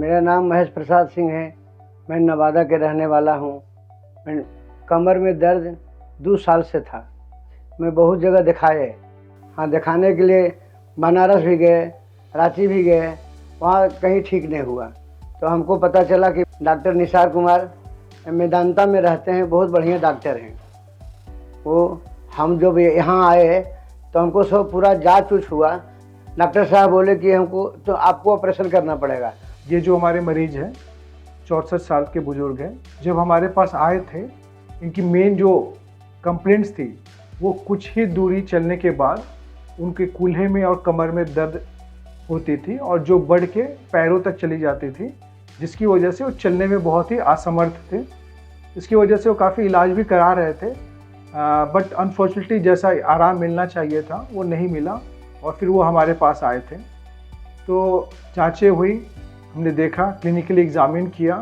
मेरा नाम महेश प्रसाद सिंह है। मैं नवादा के रहने वाला हूँ। मैं कमर में दर्द 2 साल से था। मैं बहुत जगह दिखाए। हाँ, दिखाने के लिए बनारस भी गए, रांची भी गए, वहाँ कहीं ठीक नहीं हुआ। तो हमको पता चला कि डॉक्टर निसार कुमार मेदांता में रहते हैं, बहुत बढ़िया डॉक्टर हैं वो। हम जब यहाँ आए तो हमको सब पूरा जाँच उच हुआ। डॉक्टर साहब बोले कि हमको तो आपको ऑपरेशन करना पड़ेगा। ये जो हमारे मरीज हैं 64 साल के बुजुर्ग हैं, जब हमारे पास आए थे, इनकी मेन जो कंप्लेंट्स थी वो कुछ ही दूरी चलने के बाद उनके कूल्हे में और कमर में दर्द होती थी और जो बढ़ के पैरों तक चली जाती थी, जिसकी वजह से वो चलने में बहुत ही असमर्थ थे। इसकी वजह से वो काफ़ी इलाज भी करा रहे थे, बट अनफॉर्चुनेटली जैसा आराम मिलना चाहिए था वो नहीं मिला और फिर वो हमारे पास आए थे। तो जांचें हुई, हमने देखा, क्लिनिकली एग्जामिन किया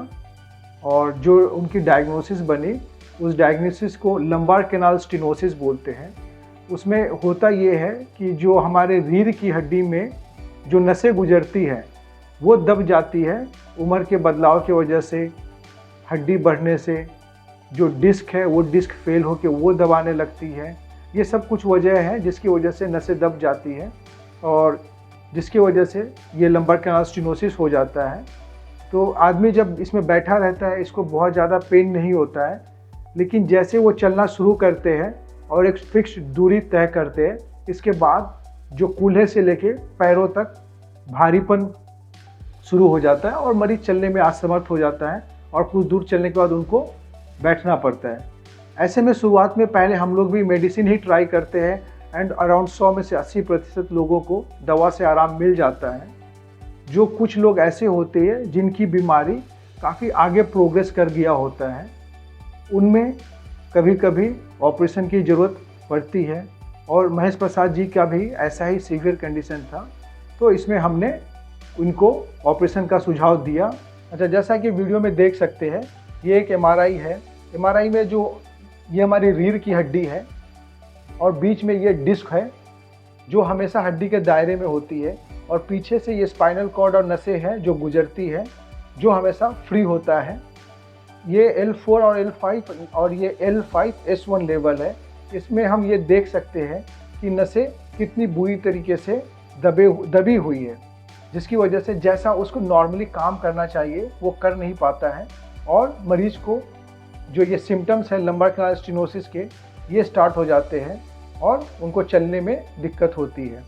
और जो उनकी डायग्नोसिस बनी उस डायग्नोसिस को लंबार कैनाल स्टेनोसिस बोलते हैं। उसमें होता ये है कि जो हमारे रीढ़ की हड्डी में जो नसें गुजरती हैं वो दब जाती है उम्र के बदलाव की वजह से, हड्डी बढ़ने से। जो डिस्क है वो डिस्क फेल होकर वो दबाने लगती है। ये सब कुछ वजह है जिसकी वजह से नसें दब जाती हैं और जिसकी वजह से ये लंबार कैनाल स्टेनोसिस हो जाता है। तो आदमी जब इसमें बैठा रहता है इसको बहुत ज़्यादा पेन नहीं होता है, लेकिन जैसे वो चलना शुरू करते हैं और एक फिक्स दूरी तय करते हैं, इसके बाद जो कूल्हे से लेके पैरों तक भारीपन शुरू हो जाता है और मरीज चलने में असमर्थ हो जाता है और कुछ दूर चलने के बाद उनको बैठना पड़ता है। ऐसे में शुरुआत में पहले हम लोग भी मेडिसिन ही ट्राई करते हैं एंड अराउंड 100 में से 80% लोगों को दवा से आराम मिल जाता है। जो कुछ लोग ऐसे होते हैं जिनकी बीमारी काफ़ी आगे प्रोग्रेस कर गया होता है, उनमें कभी कभी ऑपरेशन की ज़रूरत पड़ती है और महेश प्रसाद जी का भी ऐसा ही सीवियर कंडीशन था, तो इसमें हमने उनको ऑपरेशन का सुझाव दिया। अच्छा, जैसा कि वीडियो में देख सकते हैं, ये एक MRI है। MRI में जो ये हमारी रीढ़ की हड्डी है और बीच में ये डिस्क है जो हमेशा हड्डी के दायरे में होती है और पीछे से ये स्पाइनल कॉर्ड और नसें हैं जो गुजरती है, जो हमेशा फ्री होता है। ये L4 और L5 और ये L5S1 लेवल है। इसमें हम ये देख सकते हैं कि नसें कितनी बुरी तरीके से दबी हुई है, जिसकी वजह से जैसा उसको नॉर्मली काम करना चाहिए वो कर नहीं पाता है और मरीज को जो ये सिम्टम्स हैं लंबार कैनाल स्टेनोसिस के, ये स्टार्ट हो जाते हैं और उनको चलने में दिक्कत होती है।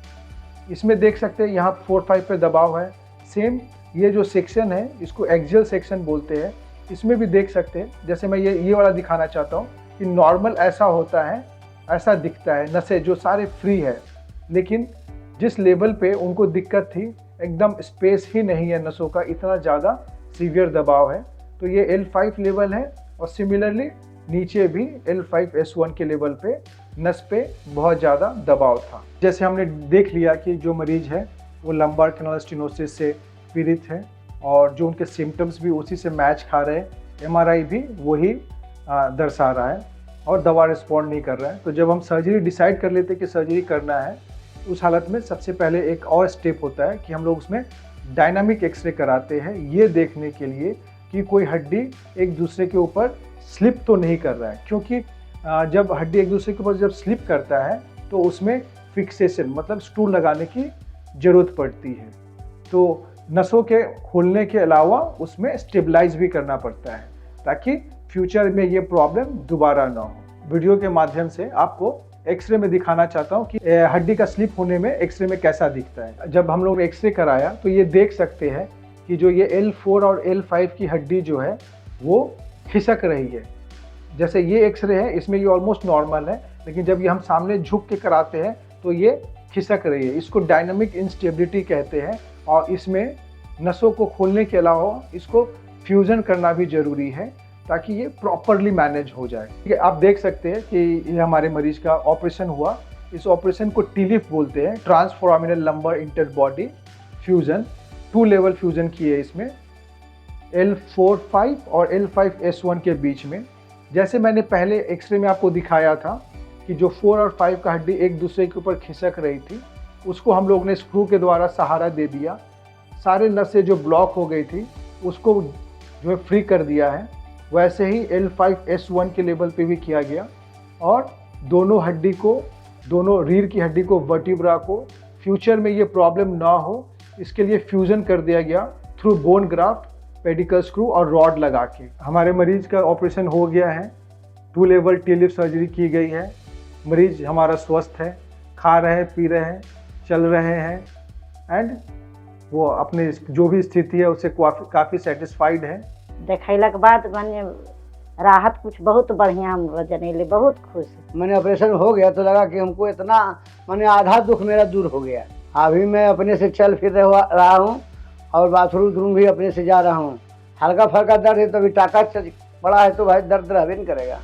इसमें देख सकते हैं यहाँ 4-5 पे दबाव है। सेम ये जो सेक्शन है इसको एक्सियल सेक्शन बोलते हैं। इसमें भी देख सकते हैं, जैसे मैं ये वाला दिखाना चाहता हूँ कि नॉर्मल ऐसा होता है, ऐसा दिखता है, नसें जो सारे फ्री है, लेकिन जिस लेवल पे उनको दिक्कत थी एकदम स्पेस ही नहीं है नसों का, इतना ज़्यादा सीवियर दबाव है। तो ये L5 लेवल है और सिमिलरली नीचे भी L5S1 के लेवल पे नस पे बहुत ज़्यादा दबाव था। जैसे हमने देख लिया कि जो मरीज है वो लंबार कैनाल स्टेनोसिस से पीड़ित है और जो उनके सिम्टम्स भी उसी से मैच खा रहे हैं, MRI भी वही दर्शा रहा है और दवा रिस्पॉन्ड नहीं कर रहा है। तो जब हम सर्जरी डिसाइड कर लेते कि सर्जरी करना है, उस हालत में सबसे पहले एक और स्टेप होता है कि हम लोग उसमें डायनामिक एक्सरे कराते हैं, ये देखने के लिए कि कोई हड्डी एक दूसरे के ऊपर स्लिप तो नहीं कर रहा है। क्योंकि जब हड्डी एक दूसरे के ऊपर जब स्लिप करता है तो उसमें फिक्सेशन मतलब स्टूल लगाने की ज़रूरत पड़ती है। तो नसों के खोलने के अलावा उसमें स्टेबलाइज भी करना पड़ता है ताकि फ्यूचर में ये प्रॉब्लम दोबारा ना हो। वीडियो के माध्यम से आपको एक्सरे में दिखाना चाहता हूँ कि हड्डी का स्लिप होने में एक्सरे में कैसा दिखता है। जब हम लोग एक्सरे कराया तो ये देख सकते हैं कि जो ये L4 और L5 की हड्डी जो है वो खिसक रही है। जैसे ये एक्सरे है, इसमें ये ऑलमोस्ट नॉर्मल है, लेकिन जब ये हम सामने झुक के कराते हैं तो ये खिसक रही है। इसको डायनामिक इंस्टेबिलिटी कहते हैं और इसमें नसों को खोलने के अलावा इसको फ्यूजन करना भी ज़रूरी है ताकि ये प्रॉपरली मैनेज हो जाए। ठीक है, आप देख सकते हैं कि ये हमारे मरीज का ऑपरेशन हुआ। इस ऑपरेशन को TLIF बोलते हैं, transforaminal lumbar interbody fusion. 2 level fusion किए इसमें L4-5 और L5S1 के बीच में। जैसे मैंने पहले एक्सरे में आपको दिखाया था कि जो 4 और 5 का हड्डी एक दूसरे के ऊपर खिसक रही थी, उसको हम लोग ने स्क्रू के द्वारा सहारा दे दिया। सारे नसें जो ब्लॉक हो गई थी उसको जो है फ्री कर दिया है। वैसे ही L5S1 के लेवल पे भी किया गया और दोनों हड्डी को, दोनों रीढ़ की हड्डी को, वर्टिब्रा को फ्यूचर में ये प्रॉब्लम ना हो इसके लिए फ्यूजन कर दिया गया through bone graft, pedicle screw और रॉड लगा के। हमारे मरीज का ऑपरेशन हो गया है, 2 लेवल टी-लिप सर्जरी की गई है। मरीज हमारा स्वस्थ है, खा रहे हैं, पी रहे हैं, चल रहे हैं एंड वो अपने जो भी स्थिति है उससे काफ़ी सेटिस्फाइड है। देखैला के बाद माने राहत कुछ बहुत बढ़िया हम जनैले, बहुत खुश। मैंने ऑपरेशन हो गया तो लगा कि हमको इतना मैंने आधा दुख मेरा दूर हो गया। अभी मैं अपने से चल फिर रहा हूँ और बाथरूम भी अपने से जा रहा हूँ। हल्का फल्का दर्द है तो अभी टाका पड़ा है तो भाई दर्द रहबे नहीं करेगा।